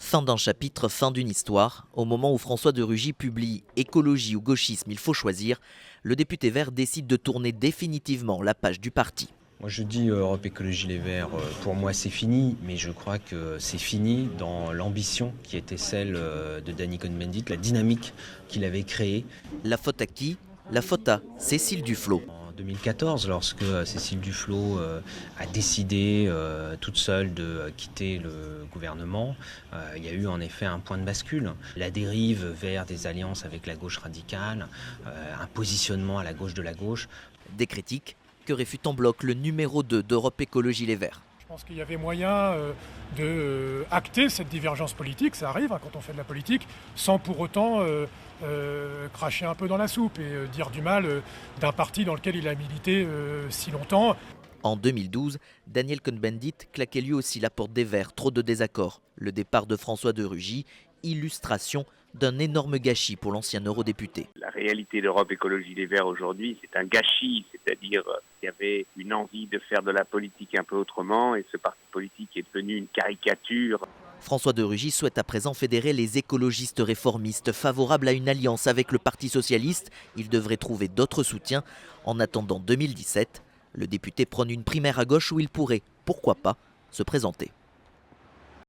Fin d'un chapitre, fin d'une histoire. Au moment où François de Rugy publie « Écologie ou gauchisme, il faut choisir », le député vert décide de tourner définitivement la page du parti. Moi je dis Europe Écologie Les Verts, pour moi c'est fini, mais je crois que c'est fini dans l'ambition qui était celle de Danny Cohn-Bendit, la dynamique qu'il avait créée. La faute à qui? La faute à Cécile Duflot. En 2014, lorsque Cécile Duflot a décidé toute seule de quitter le gouvernement, il y a eu en effet un point de bascule. La dérive vers des alliances avec la gauche radicale, un positionnement à la gauche de la gauche. Des critiques que réfute en bloc le numéro 2 d'Europe Écologie Les Verts. Je pense qu'il y avait moyen de acter cette divergence politique, ça arrive quand on fait de la politique, sans pour autant cracher un peu dans la soupe et dire du mal d'un parti dans lequel il a milité si longtemps. En 2012, Daniel Cohn-Bendit claquait lui aussi la porte des Verts, trop de désaccords. Le départ de François de Rugy, illustration d'un énorme gâchis pour l'ancien eurodéputé. La réalité d'Europe Écologie Les Verts aujourd'hui, c'est un gâchis, c'est-à-dire qu'il y avait une envie de faire de la politique un peu autrement et ce parti politique est devenu une caricature. François de Rugy souhaite à présent fédérer les écologistes réformistes favorables à une alliance avec le Parti socialiste. Il devrait trouver d'autres soutiens. En attendant 2017, le député prône une primaire à gauche où il pourrait, pourquoi pas, se présenter.